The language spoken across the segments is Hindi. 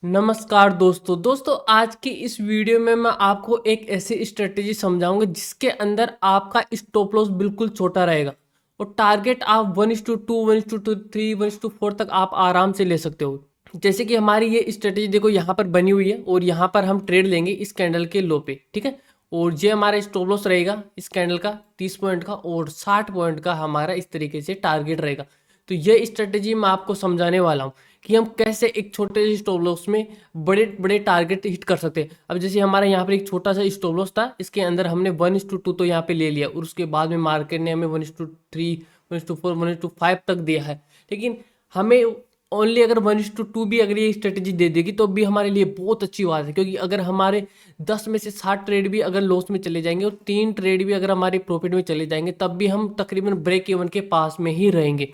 नमस्कार दोस्तों आज की इस वीडियो में मैं आपको एक ऐसी स्ट्रेटेजी समझाऊंगा जिसके अंदर आपका स्टॉप लॉस बिल्कुल छोटा रहेगा और टारगेट आप 1:2 1:3 1:4 तक आप आराम से ले सकते हो। जैसे कि हमारी ये स्ट्रेटेजी देखो यहाँ पर बनी हुई है और यहाँ पर हम ट्रेड लेंगे इस कैंडल के लो पे, ठीक है। और ये हमारा स्टॉप लॉस रहेगा इस कैंडल का 30 पॉइंट का और 60 पॉइंट का हमारा इस तरीके से टारगेट रहेगा। तो ये स्ट्रेटेजी मैं आपको समझाने वाला हूँ कि हम कैसे एक छोटे से स्टॉप लॉस में बड़े बड़े टारगेट हिट कर सकते हैं। अब जैसे हमारा यहाँ पर एक छोटा सा स्टॉप लॉस था, इसके अंदर हमने 1:2 तो यहाँ पे ले लिया और उसके बाद में मार्केट ने हमें 1:3 1:4 1:5 तक दिया है। लेकिन हमें ओनली अगर 1:2 भी अगर ये स्ट्रेटेजी दे देगी तो भी हमारे लिए बहुत अच्छी बात है, क्योंकि अगर हमारे 10 में से 60 ट्रेड भी अगर लॉस में चले जाएंगे और 3 ट्रेड भी अगर हमारे प्रॉफिट में चले जाएंगे तब भी हम तकरीबन ब्रेक इवन के पास में ही रहेंगे।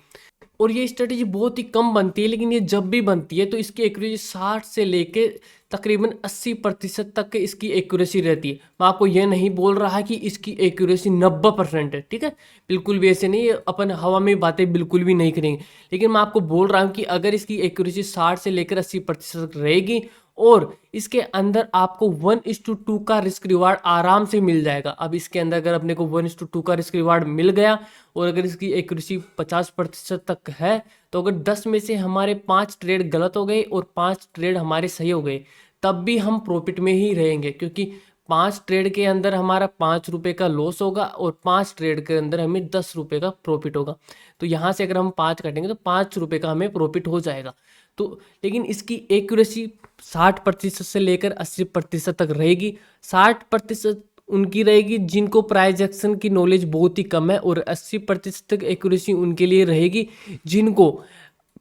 और ये स्ट्रेटेजी बहुत ही कम बनती है, लेकिन ये जब भी बनती है तो इसकी एक्यूरेसी 60 से लेके तकरीबन 80% तक इसकी एक्यूरेसी रहती है। मैं आपको ये नहीं बोल रहा कि इसकी एक्यूरेसी 90% है, ठीक है। बिल्कुल भी ऐसे नहीं, अपन हवा में बातें बिल्कुल भी नहीं करेंगे। लेकिन मैं आपको बोल रहा हूँ कि अगर इसकी एक्यूरेसी 60 से लेकर 80% तक रहेगी और इसके अंदर आपको 1:2 का रिस्क रिवार्ड आराम से मिल जाएगा। अब इसके अंदर अगर अपने को 1:2 का रिस्क रिवार्ड मिल गया और अगर इसकी एक्यूरेसी 50% तक है तो अगर 10 में से हमारे 5 ट्रेड गलत हो गए और 5 ट्रेड हमारे सही हो गए तब भी हम प्रॉफिट में ही रहेंगे, क्योंकि 5 ट्रेड के अंदर हमारा 5 रुपये का लॉस होगा और 5 ट्रेड के अंदर हमें 10 रुपये का प्रॉफिट होगा। तो यहाँ से अगर हम 5 काटेंगे तो 5 रुपये का हमें प्रॉफिट हो जाएगा। तो लेकिन इसकी एक्यूरेसी 60% से लेकर 80% तक रहेगी। 60% उनकी रहेगी जिनको प्राइस एक्शन की नॉलेज बहुत ही कम है और 80% तक एक्यूरेसी उनके लिए रहेगी जिनको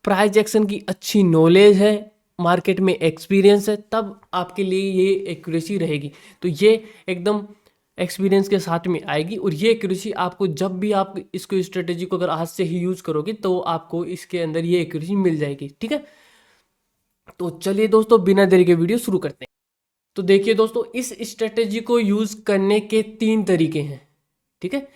प्राइस एक्शन की अच्छी नॉलेज है, मार्केट में एक्सपीरियंस है, तब आपके लिए ये एक्यूरेसी रहेगी। तो ये एकदम एक्सपीरियंस के साथ में आएगी और ये एक्यूरेसी आपको जब भी आप इसको स्ट्रेटेजी को अगर आज से ही यूज़ करोगे तो आपको इसके अंदर ये एक्यूरेसी मिल जाएगी, ठीक है। तो चलिए दोस्तों बिना देरी के वीडियो शुरू करते हैं। तो देखिए दोस्तों, इस स्ट्रेटेजी को यूज करने के 3 तरीके हैं, ठीक है।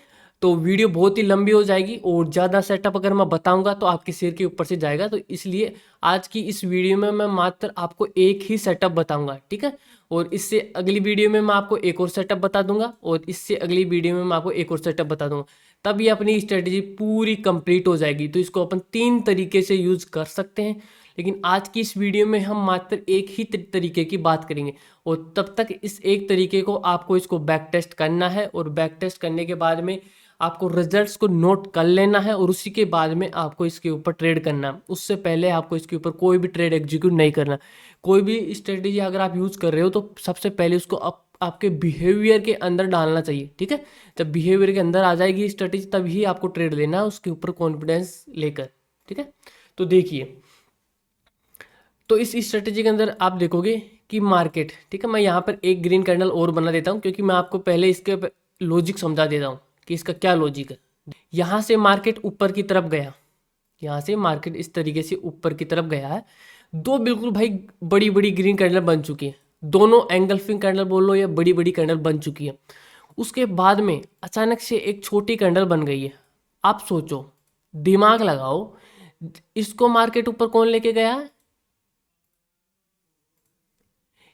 तो वीडियो बहुत ही लंबी हो जाएगी और ज़्यादा सेटअप अगर मैं बताऊंगा तो आपके सिर के ऊपर से जाएगा, तो इसलिए आज की इस वीडियो में मैं मात्र आपको एक ही सेटअप बताऊंगा, ठीक है। और इससे अगली वीडियो में मैं आपको एक और सेटअप बता दूंगा और इससे अगली वीडियो में मैं आपको एक और सेटअप बता दूंगा, तब ये अपनी स्ट्रेटेजी पूरी कंप्लीट हो जाएगी। तो इसको अपन 3 तरीके से यूज कर सकते हैं, लेकिन आज की इस वीडियो में हम मात्र एक ही तरीके की बात करेंगे और तब तक इस एक तरीके को आपको इसको बैक टेस्ट करना है और बैक टेस्ट करने के बाद में आपको रिजल्ट्स को नोट कर लेना है और उसी के बाद में आपको इसके ऊपर ट्रेड करना है। उससे पहले आपको इसके ऊपर कोई भी ट्रेड एग्जीक्यूट नहीं करना। कोई भी स्ट्रेटेजी अगर आप यूज़ कर रहे हो तो सबसे पहले उसको आपके बिहेवियर के अंदर डालना चाहिए, ठीक है। जब बिहेवियर के अंदर आ जाएगी स्ट्रेटेजी तभी आपको ट्रेड लेना है उसके ऊपर कॉन्फिडेंस लेकर, ठीक है। तो देखिए, तो इस स्ट्रेटेजी के अंदर आप देखोगे कि मार्केट, ठीक है, मैं यहाँ पर एक ग्रीन कैंडल और बना देता हूँ क्योंकि मैं आपको पहले इसके लॉजिक समझा देता हूँ कि इसका क्या लॉजिक है। यहाँ से मार्केट ऊपर की तरफ गया, यहाँ से मार्केट इस तरीके से ऊपर की तरफ गया है। दो बिल्कुल भाई बड़ी बड़ी ग्रीन कैंडल बन चुकी है, दोनों एंगल्फिंग कैंडल बोल लो या बड़ी बड़ी कैंडल बन चुकी है। उसके बाद में अचानक से एक छोटी कैंडल बन गई है। आप सोचो, दिमाग लगाओ, इसको मार्केट ऊपर कौन लेके गया है?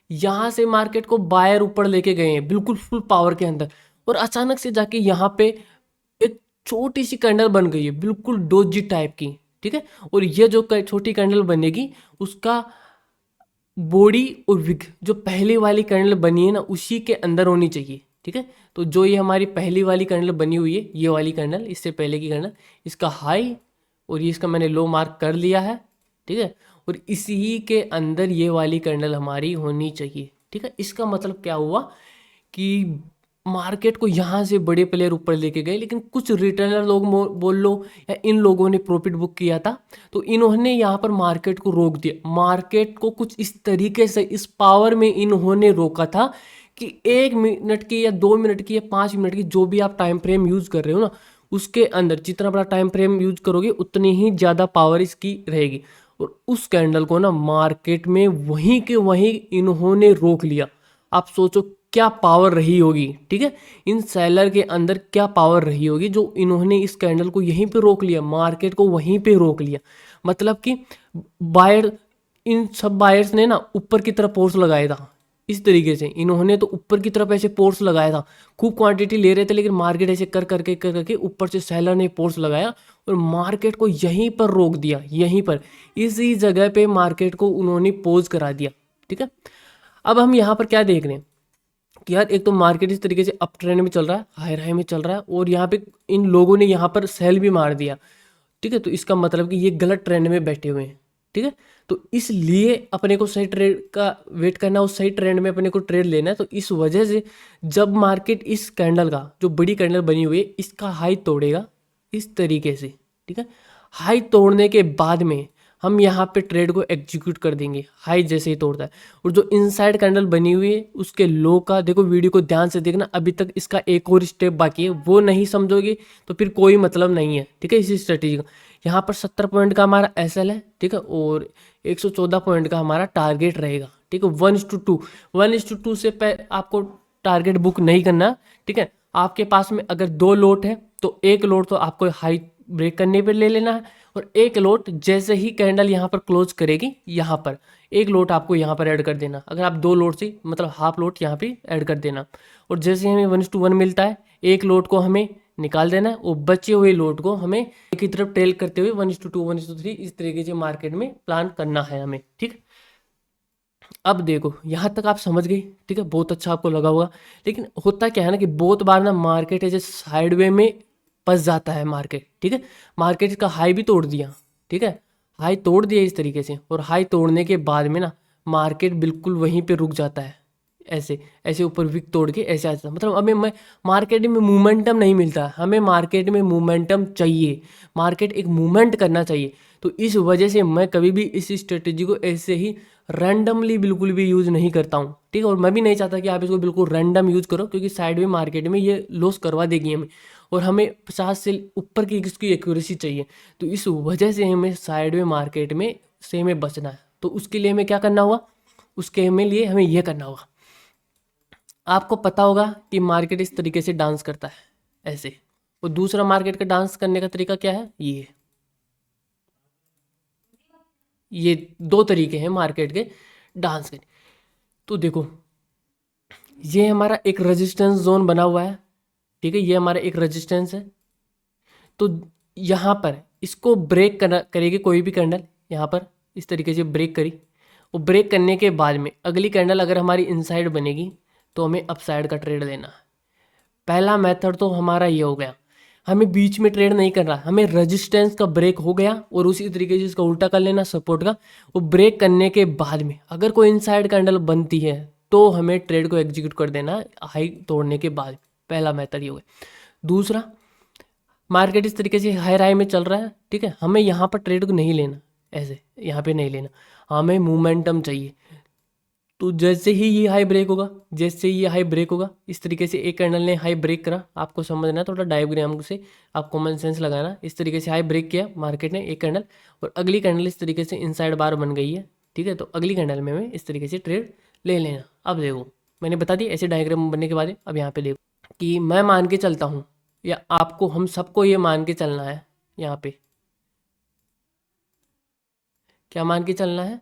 यहां से मार्केट को बायर ऊपर लेके गए हैं बिल्कुल फुल पावर के अंदर, और अचानक से जाके यहाँ पे एक छोटी सी कैंडल बन गई है बिल्कुल डोजी टाइप की, ठीक है। और ये जो छोटी कैंडल बनेगी उसका बॉडी और विग जो पहली वाली कैंडल बनी है ना उसी के अंदर होनी चाहिए, ठीक है। तो जो ये हमारी पहली वाली कैंडल बनी हुई है, ये वाली कैंडल, इससे पहले की कैंडल, इसका हाई और ये इसका मैंने लो मार्क कर लिया है, ठीक है। और इसी के अंदर ये वाली कैंडल हमारी होनी चाहिए, ठीक है। इसका मतलब क्या हुआ कि मार्केट को यहाँ से बड़े प्लेयर ऊपर लेके गए, लेकिन कुछ रिटेलर लोग बोल लो या इन लोगों ने प्रॉफिट बुक किया था तो इन्होंने यहाँ पर मार्केट को रोक दिया। मार्केट को कुछ इस तरीके से इस पावर में इन्होंने रोका था कि 1 मिनट की या 2 मिनट की या 5 मिनट की जो भी आप टाइम फ्रेम यूज कर रहे हो ना, उसके अंदर जितना बड़ा टाइम फ्रेम यूज करोगे उतनी ही ज़्यादा पावर इसकी रहेगी। और उस कैंडल को ना मार्केट में वहीं के वहीं इन्होंने रोक लिया। आप सोचो क्या पावर रही होगी, ठीक है। इन सेलर के अंदर क्या पावर रही होगी जो इन्होंने इस कैंडल को यहीं पे रोक लिया, मार्केट को वहीं पे रोक लिया। मतलब कि बायर इन सब बायर्स ने ना ऊपर की तरफ फोर्स लगाया था इस तरीके से, इन्होंने तो ऊपर की तरफ ऐसे फोर्स लगाया था, खूब क्वांटिटी ले रहे थे, लेकिन मार्केट ऐसे कर करके ऊपर से सेलर ने फोर्स लगाया और मार्केट को यहीं पर रोक दिया, यहीं पर इसी जगह पे मार्केट को उन्होंने पोज करा दिया। ठीक है, अब हम यहाँ पर क्या देख रहे हैं कि यार एक तो मार्केट इस तरीके से अप ट्रेंड में चल रहा है, हाई हाई में चल रहा है, और यहाँ पे इन लोगों ने यहाँ पर सेल भी मार दिया। ठीक है, तो इसका मतलब कि ये गलत ट्रेंड में बैठे हुए हैं। ठीक है, तो इसलिए अपने को सही ट्रेड का वेट करना, उस सही ट्रेंड में अपने को ट्रेड लेना है। तो इस वजह से जब मार्केट इस कैंडल का, जो बड़ी कैंडल बनी हुई है, इसका हाई तोड़ेगा इस तरीके से, ठीक है, हाई तोड़ने के बाद में हम यहाँ पे ट्रेड को एग्जीक्यूट कर देंगे हाई जैसे ही तोड़ता है। और जो इनसाइड कैंडल बनी हुई है उसके लो का देखो, वीडियो को ध्यान से देखना, अभी तक इसका एक और स्टेप बाकी है, वो नहीं समझोगे तो फिर कोई मतलब नहीं है। ठीक है, इसी स्ट्रेटेजी का यहाँ पर 70 पॉइंट का हमारा एसएल है, ठीक है, और 114 पॉइंट का हमारा टारगेट रहेगा। ठीक है, 1:2 1:2 से आपको टारगेट बुक नहीं करना। ठीक है, आपके पास में अगर 2 लोट है तो एक लोट तो आपको हाई ब्रेक करने पे ले लेना है, और एक लोट जैसे ही कैंडल यहाँ पर क्लोज करेगी, यहाँ पर एक लोट आपको यहाँ पर ऐड कर देना। अगर आप 2 लोट से मतलब हाफ लोट यहाँ पे ऐड कर देना, और जैसे हमें 1:1 मिलता है, एक लोट को हमें निकाल देना है, और बचे हुए लोट को हमें एक ही तरफ टेल करते हुए 1:2 1:3 इस तरीके से मार्केट में प्लान करना है हमें। ठीक, अब देखो यहाँ तक आप समझ गए। ठीक है, बहुत अच्छा आपको लगा होगा, लेकिन होता क्या है ना कि बहुत बार ना मार्केट ऐसे साइडवे में फंस जाता है मार्केट। ठीक है, मार्केट का हाई भी तोड़ दिया, ठीक है, हाई तोड़ दिया इस तरीके से, और हाई तोड़ने के बाद में ना मार्केट बिल्कुल वहीं पे रुक जाता है, ऐसे ऐसे ऊपर विक तोड़ के ऐसे आ जाता है। मतलब हमें मार्केट में मोमेंटम नहीं मिलता, हमें मार्केट में मोमेंटम चाहिए, मार्केट एक मूवमेंट करना चाहिए। तो इस वजह से मैं कभी भी इस स्ट्रेटेजी को ऐसे ही रैंडमली बिल्कुल भी यूज़ नहीं करता हूँ। ठीक है, और मैं भी नहीं चाहता कि आप इसको बिल्कुल रैंडम यूज़ करो, क्योंकि साइड में मार्केट में ये लॉस करवा देगी हमें, और हमें 50 से ऊपर की इसकी एक्यूरेसी चाहिए। तो इस वजह से हमें साइड में मार्केट में से हमें बचना है। तो उसके लिए हमें क्या करना होगा, उसके हमें लिए हमें यह करना होगा, आपको पता होगा कि मार्केट इस तरीके से डांस करता है ऐसे, और दूसरा मार्केट का डांस करने का तरीका क्या है, ये 2 तरीके हैं मार्केट के डांस के। तो देखो ये हमारा एक रेजिस्टेंस जोन बना हुआ है, ठीक है, ये हमारा एक रेजिस्टेंस है। तो यहाँ पर इसको ब्रेक करेगी कोई भी कैंडल, यहाँ पर इस तरीके से ब्रेक करी, और ब्रेक करने के बाद में अगली कैंडल अगर हमारी इनसाइड बनेगी तो हमें अपसाइड का ट्रेड लेना है। पहला मेथड तो हमारा ये हो गया, हमें बीच में ट्रेड नहीं करना, हमें रेजिस्टेंस का ब्रेक हो गया और उसी तरीके से इसका उल्टा कर लेना सपोर्ट का। वो ब्रेक करने के बाद में अगर कोई इनसाइड कैंडल बनती है तो हमें ट्रेड को एग्जीक्यूट कर देना हाई तोड़ने के बाद। पहला मेथड ये हो गया। दूसरा, मार्केट इस तरीके से हाई हाई में चल रहा है, ठीक है, हमें यहाँ पर ट्रेड को नहीं लेना, ऐसे यहाँ पे नहीं लेना, हमें मोमेंटम चाहिए। तो जैसे ही ये हाई ब्रेक होगा, जैसे ही ये हाई ब्रेक होगा, इस तरीके से एक कैंडल ने हाई ब्रेक करा, आपको समझना है थोड़ा डायग्राम से, आप कॉमन सेंस लगाना। इस तरीके से हाई ब्रेक किया मार्केट ने एक कैंडल, और अगली कैंडल इस तरीके से इनसाइड बार बन गई है, ठीक है, तो अगली कैंडल में हमें इस तरीके से ट्रेड ले लेना। अब देखो मैंने बता दी ऐसे डायग्राम बनने के बाद। अब यहाँ पे देखो कि मैं मान के चलता हूँ, या आपको, हम सबको ये मान के चलना है, यहाँ पे क्या मान के चलना है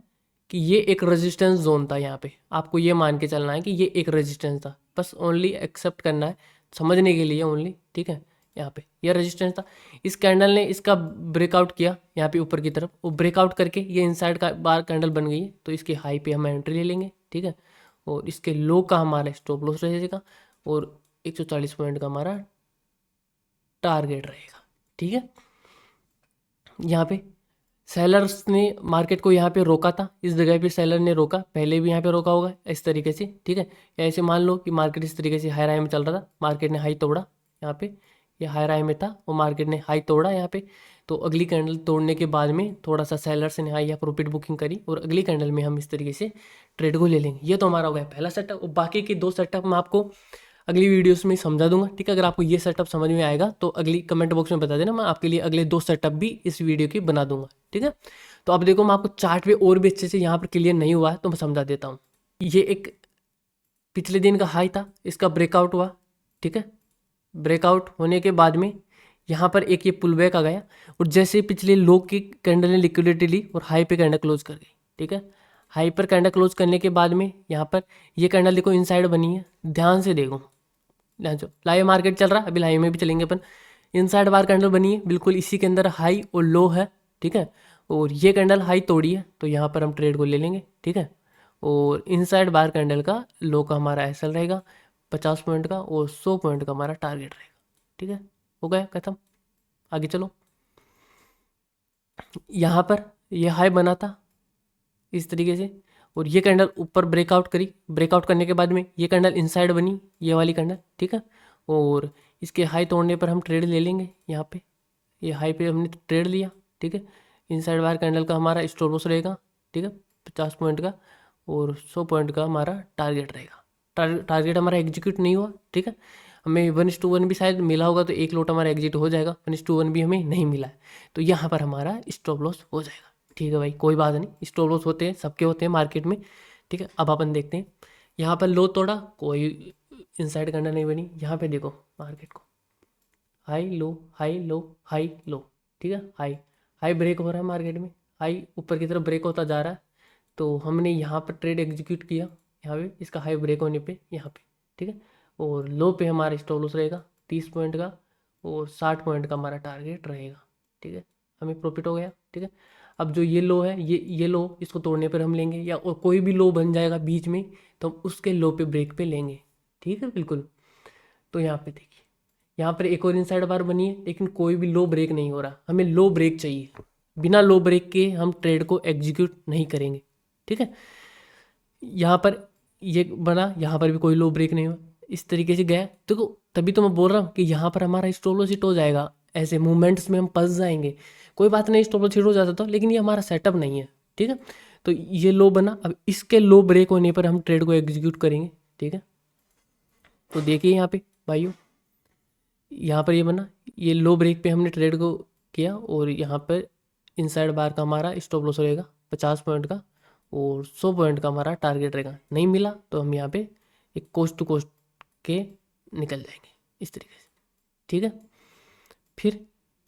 कि ये एक रेजिस्टेंस जोन था। यहाँ पे आपको ये मान के चलना है कि ये एक रेजिस्टेंस था, बस ओनली एक्सेप्ट करना है समझने के लिए ओनली, ठीक है। यहाँ पे ये रेजिस्टेंस था, इस कैंडल ने इसका ब्रेकआउट किया यहाँ पे ऊपर की तरफ, वो ब्रेकआउट करके ये इनसाइड का बार कैंडल बन गई है, तो इसके हाई पे हम एंट्री ले लेंगे, ठीक है, और इसके लो का हमारा स्टॉप लॉस रहेगा, और 140 पॉइंट का हमारा टारगेट रहेगा, ठीक है। यहाँ पे सेलर्स ने मार्केट को यहाँ पे रोका था, इस जगह पे सेलर ने रोका, पहले भी यहाँ पे रोका होगा इस तरीके से, ठीक है। या ऐसे मान लो कि मार्केट इस तरीके से हाई राय में चल रहा था, मार्केट ने हाई तोड़ा यहाँ पे, ये हाई राय में था, वो मार्केट ने हाई तोड़ा यहाँ पे, तो अगली कैंडल तोड़ने के बाद में थोड़ा सा सेलर्स ने हाई या प्रॉफिट बुकिंग करी, और अगली कैंडल में हम इस तरीके से ट्रेड को ले लेंगे। ये तो हमारा हो गया पहला सेटअप, और बाकी के 2 सेटअप मैं आपको अगली वीडियोस में समझा दूंगा, ठीक है। अगर आपको ये सेटअप समझ में आएगा तो अगली कमेंट बॉक्स में बता देना, मैं आपके लिए अगले 2 सेटअप भी इस वीडियो की बना दूंगा, ठीक है। तो अब देखो मैं आपको चार्ट पे और भी अच्छे से यहाँ पर क्लियर नहीं हुआ है तो मैं समझा देता हूँ। ये एक पिछले दिन का हाई था, इसका ब्रेकआउट हुआ, ठीक है, ब्रेकआउट होने के बाद में यहाँ पर एक ये पुल बैक आ गया, और जैसे पिछले लो की कैंडल ने लिक्विडिटी ली और हाई पे कैंडल क्लोज कर गई, ठीक है। हाई पर कैंडल क्लोज करने के बाद में यहाँ पर ये कैंडल देखो इनसाइड बनी है, ध्यान से देखो, ध्यान से। लाइव मार्केट चल रहा है, अभी लाइव में भी चलेंगे अपन। इनसाइड बार कैंडल बनी है, बिल्कुल इसी के अंदर हाई और लो है, ठीक है। और ये कैंडल हाई तोड़ी है, तो यहाँ पर हम ट्रेड को ले लेंगे, ठीक है। और इनसाइड बार कैंडल का लो का हमारा एसएल रहेगा 50 पॉइंट का, और 100 पॉइंट का हमारा टारगेट रहेगा, ठीक है। हो गया खत्म, आगे चलो। यहाँ पर ये हाई बना था इस तरीके से, और ये कैंडल ऊपर ब्रेकआउट करी, ब्रेकआउट करने के बाद में ये कैंडल इनसाइड बनी, ये वाली कैंडल, ठीक है। और इसके हाई तोड़ने पर हम ट्रेड ले लेंगे यहाँ पे, ये हाई पे हमने ट्रेड लिया, ठीक है। इनसाइड बार कैंडल का हमारा स्टॉप लॉस रहेगा, ठीक है, 50 पॉइंट का, और 100 पॉइंट का हमारा टारगेट रहेगा। टारगेट हमारा एग्जीक्यूट नहीं हुआ, ठीक है। हमें 1:1 भी शायद मिला होगा, तो एक लोट हमारा एग्जिट हो जाएगा, 1:1 भी हमें नहीं मिला है, तो यहाँ पर हमारा स्टॉप लॉस हो जाएगा, ठीक है भाई, कोई बात नहीं। स्टॉप लॉस होते हैं, सबके होते हैं मार्केट में, ठीक है। अब अपन देखते हैं, यहाँ पर लो तोड़ा, कोई इनसाइड कैंडल नहीं बनी। यहाँ पे देखो मार्केट को, high low high low high low, ठीक है। हाई हाई ब्रेक हो रहा है मार्केट में, हाई ऊपर की तरफ ब्रेक होता जा रहा है, तो हमने यहाँ पर ट्रेड एग्जीक्यूट किया, यहाँ पे इसका हाई ब्रेक होने पे यहाँ पे, ठीक है। और लो पे हमारा स्टॉप लॉस रहेगा 30 पॉइंट का, और 60 पॉइंट का हमारा टारगेट रहेगा, ठीक है। हमें प्रॉफिट हो गया, ठीक है। अब जो ये लो है, ये लो, इसको तोड़ने पर हम लेंगे, या और कोई भी लो बन जाएगा बीच में, तो हम उसके लो पे ब्रेक पे लेंगे, ठीक है, बिल्कुल। तो यहाँ पे देखिए, यहाँ पर एक और इनसाइड बार बनी है, लेकिन कोई भी लो ब्रेक नहीं हो रहा, हमें लो ब्रेक चाहिए। बिना लो ब्रेक के हम ट्रेड को एग्जीक्यूट नहीं करेंगे, ठीक है। यहाँ पर ये बना, यहाँ पर भी कोई लो ब्रेक नहीं हुआ, इस तरीके से गया, देखो तभी तो मैं बोल रहा हूँ कि यहाँ पर हमारा स्टॉप लॉस हिट हो जाएगा, ऐसे मूवमेंट्स में हम फंस जाएंगे। कोई बात नहीं, स्टॉप लॉस हिट हो जाता था, लेकिन ये हमारा सेटअप नहीं है, ठीक है। तो ये लो बना, अब इसके लो ब्रेक होने पर हम ट्रेड को एग्जीक्यूट करेंगे, ठीक है। तो देखिए यहाँ पे भाइयों, यहाँ पर ये बना, ये लो ब्रेक पे हमने ट्रेड को किया, और यहाँ पर इनसाइड बार का हमारा स्टॉप लॉस रहेगा 50 पॉइंट का, और 100 पॉइंट का हमारा टारगेट रहेगा। नहीं मिला तो हम यहाँ पे एक कोस्ट टू कोस्ट के निकल जाएंगे इस तरीके से, ठीक है। फिर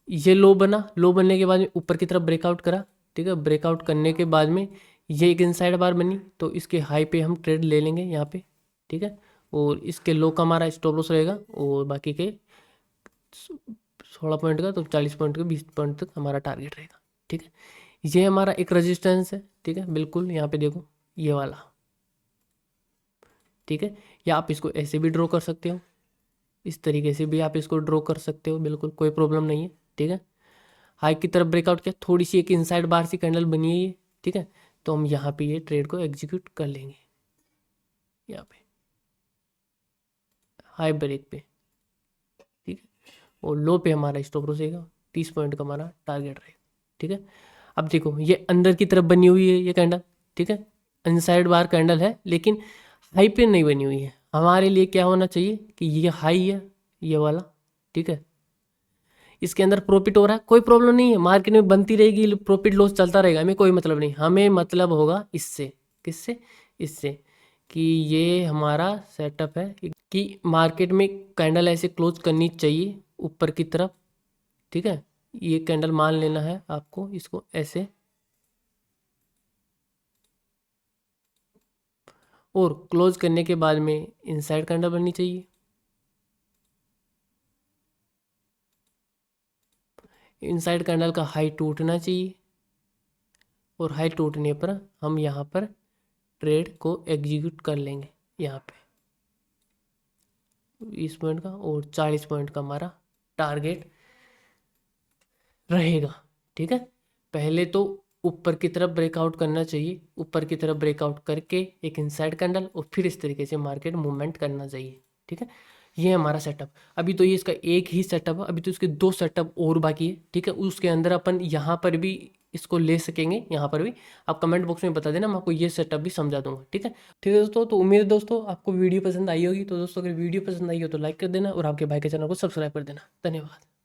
ये लो बना, लो बनने के बाद में ऊपर की तरफ ब्रेकआउट करा, ठीक है। ब्रेकआउट करने के बाद में ये एक इनसाइड बार बनी, तो इसके हाई पे हम ट्रेड ले लेंगे यहाँ पे, ठीक है। और इसके लो का हमारा स्टॉप लॉस रहेगा, और बाकी के 16 पॉइंट का, तो 40 पॉइंट का 20 पॉइंट तक हमारा टारगेट रहेगा, ठीक है। ये हमारा एक रेजिस्टेंस है, ठीक है, बिल्कुल यहाँ पे देखो ये वाला, ठीक है। या आप इसको ऐसे भी ड्रॉ कर सकते हो, इस तरीके से भी आप इसको ड्रॉ कर सकते हो, बिल्कुल कोई प्रॉब्लम नहीं है, ठीक है। हाई की तरफ ब्रेकआउट किया, थोड़ी सी एक इनसाइड बार सी कैंडल बनी है ये, ठीक है। तो हम यहाँ पे ये ट्रेड को एग्जीक्यूट कर लेंगे, यहाँ पे हाई ब्रेक पे, ठीक है। और लो पे हमारा स्टॉप लॉस रहेगा 30 पॉइंट का हमारा टारगेट रहेगा, ठीक है। अब देखो ये अंदर की तरफ बनी हुई है ये कैंडल, ठीक है, इनसाइड बार कैंडल है, लेकिन हाई पे नहीं बनी हुई है। हमारे लिए क्या होना चाहिए कि ये हाई है ये वाला, ठीक है, इसके अंदर प्रॉफिट हो रहा है, कोई प्रॉब्लम नहीं है, मार्केट में बनती रहेगी, प्रॉफिट लॉस चलता रहेगा, हमें कोई मतलब नहीं। हमें मतलब होगा इससे, किससे, इससे, कि ये हमारा सेटअप है कि मार्केट में कैंडल ऐसे क्लोज करनी चाहिए ऊपर की तरफ, ठीक है। ये कैंडल मान लेना है आपको, इसको ऐसे, और क्लोज करने के बाद में इनसाइड कैंडल बननी चाहिए। इनसाइड कैंडल का हाई टूटना चाहिए, और हाई टूटने पर हम यहाँ पर ट्रेड को एग्जीक्यूट कर लेंगे, यहाँ पे 20 पॉइंट का और 40 पॉइंट का हमारा टारगेट रहेगा, ठीक है। पहले तो ऊपर की तरफ ब्रेकआउट करना चाहिए, ऊपर की तरफ ब्रेकआउट करके एक इनसाइड कैंडल, और फिर इस तरीके से मार्केट मूवमेंट करना चाहिए, ठीक है। ये हमारा सेटअप, अभी तो ये इसका एक ही सेटअप है, अभी तो इसके 2 सेटअप और बाकी है, ठीक है। उसके अंदर अपन यहाँ पर भी इसको ले सकेंगे, यहाँ पर भी आप कमेंट बॉक्स में बता देना, मैं आपको ये सेटअप भी समझा दूंगा, ठीक है। ठीक है दोस्तों, तो उम्मीद है दोस्तों आपको वीडियो पसंद आई होगी। तो दोस्तों अगर वीडियो पसंद आई हो तो लाइक कर देना, और आपके भाई के चैनल को सब्सक्राइब कर देना। धन्यवाद।